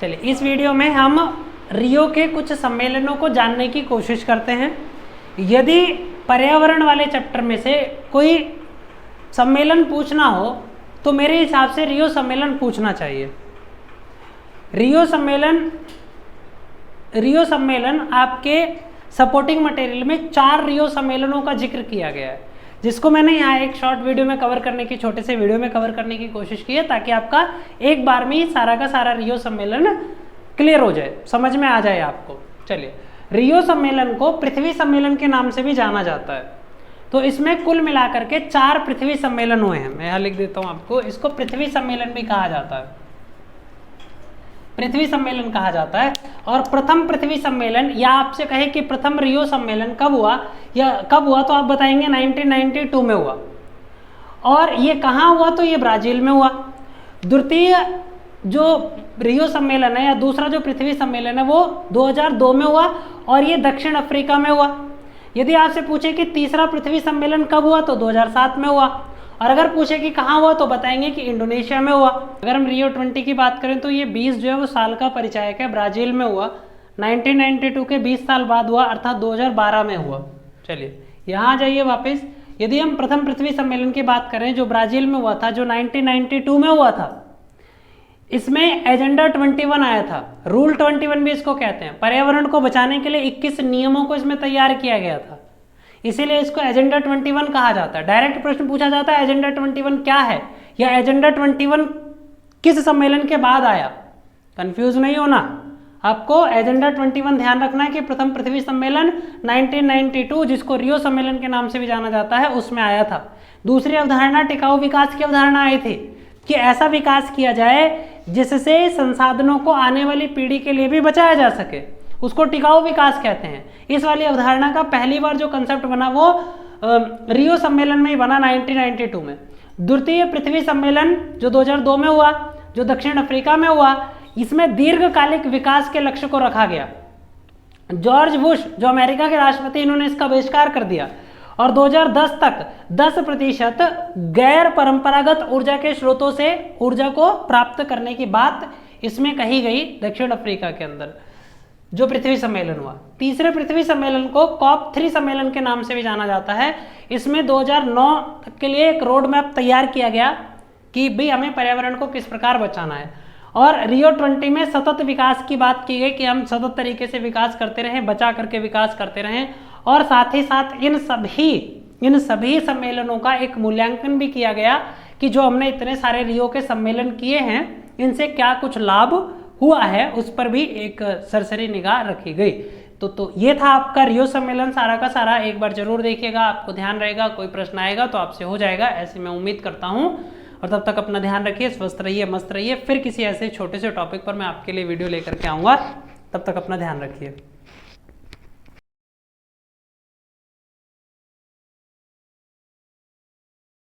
चलिए इस वीडियो में हम रियो के कुछ सम्मेलनों को जानने की कोशिश करते हैं। यदि पर्यावरण वाले चैप्टर में से कोई सम्मेलन पूछना हो तो मेरे हिसाब से रियो सम्मेलन पूछना चाहिए। रियो सम्मेलन आपके सपोर्टिंग मटेरियल में 4 रियो सम्मेलनों का जिक्र किया गया है, जिसको मैंने यहाँ एक शॉर्ट वीडियो में कवर करने की छोटे से वीडियो में कवर करने की कोशिश की है, ताकि आपका एक बार में ही सारा का सारा रियो सम्मेलन क्लियर हो जाए, समझ में आ जाए आपको। चलिए, रियो सम्मेलन को पृथ्वी सम्मेलन के नाम से भी जाना जाता है। तो इसमें कुल मिलाकर के 4 पृथ्वी सम्मेलन हुए हैं। मैं यहाँ लिख देता हूँ आपको, इसको पृथ्वी सम्मेलन भी कहा जाता है, पृथ्वी सम्मेलन कहा जाता है। और प्रथम पृथ्वी सम्मेलन, या आपसे कहे कि प्रथम रियो सम्मेलन कब हुआ तो आप बताएंगे 1992 में हुआ। और ये कहाँ हुआ तो ये ब्राजील में हुआ। द्वितीय जो रियो सम्मेलन है या दूसरा जो पृथ्वी सम्मेलन है वो 2002 में हुआ और ये दक्षिण अफ्रीका में हुआ। यदि आपसे पूछे कि तीसरा पृथ्वी सम्मेलन कब हुआ तो 2007 में हुआ। और अगर पूछे कि कहाँ हुआ तो बताएंगे कि इंडोनेशिया में हुआ। अगर हम रियो 20 की बात करें तो ये 20 जो है वो साल का परिचायक है, ब्राजील में हुआ। 1992 के 20 साल बाद हुआ, अर्थात 2012 में हुआ। चलिए यहाँ जाइए वापस। यदि हम प्रथम पृथ्वी सम्मेलन की बात करें जो ब्राजील में हुआ था, जो 1992 में हुआ था, इसमें एजेंडा 21 आया था। रूल 21 भी इसको कहते हैं। पर्यावरण को बचाने के लिए 21 नियमों को इसमें तैयार किया गया था, इसीलिए इसको एजेंडा 21 कहा जाता है। डायरेक्ट प्रश्न पूछा जाता है एजेंडा 21 क्या है, या एजेंडा 21 किस सम्मेलन के बाद आया। कंफ्यूज नहीं होना आपको, एजेंडा 21 ध्यान रखना है कि प्रथम पृथ्वी सम्मेलन 1992, जिसको रियो सम्मेलन के नाम से भी जाना जाता है, उसमें आया था। दूसरी अवधारणा टिकाऊ विकास की अवधारणा आई थी कि ऐसा विकास किया जाए जिससे संसाधनों को आने वाली पीढ़ी के लिए भी बचाया जा सके, उसको टिकाऊ विकास कहते हैं। इस वाली अवधारणा का पहली बार जो कंसेप्ट बना वो रियो सम्मेलन में ही बना, 1992 में। द्वितीय पृथ्वी सम्मेलन जो 2002 में हुआ, जो दक्षिण अफ्रीका में हुआ, इसमें दीर्घकालिक विकास के लक्ष्य को रखा गया। जॉर्ज बुश जो अमेरिका के राष्ट्रपति, इन्होंने इसका बहिष्कार कर दिया और 2010 तक 10% गैर परंपरागत ऊर्जा के स्रोतों से ऊर्जा को प्राप्त करने की बात इसमें कही गई दक्षिण अफ्रीका के अंदर, जो पृथ्वी सम्मेलन हुआ। तीसरे पृथ्वी सम्मेलन को COP3 सम्मेलन के नाम से भी जाना जाता है। इसमें 2009 तक के लिए एक रोड मैप तैयार किया गया कि भाई हमें पर्यावरण को किस प्रकार बचाना है। और रियो 20 में सतत विकास की बात की गई कि हम सतत तरीके से विकास करते रहें, बचा करके विकास करते रहें। और साथ ही साथ इन सभी सम्मेलनों का एक मूल्यांकन भी किया गया कि जो हमने इतने सारे रियो के सम्मेलन किए हैं, इनसे क्या कुछ लाभ हुआ है, उस पर भी एक सरसरी निगाह रखी गई। तो ये था आपका रियो सम्मेलन सारा का सारा। एक बार जरूर देखिएगा, आपको ध्यान रहेगा। कोई प्रश्न आएगा तो आपसे हो जाएगा, ऐसी मैं उम्मीद करता हूँ। और तब तक अपना ध्यान रखिए, स्वस्थ रहिए, मस्त रहिए। फिर किसी ऐसे छोटे से टॉपिक पर मैं आपके लिए वीडियो लेकर के आऊँगा। तब तक अपना ध्यान रखिए।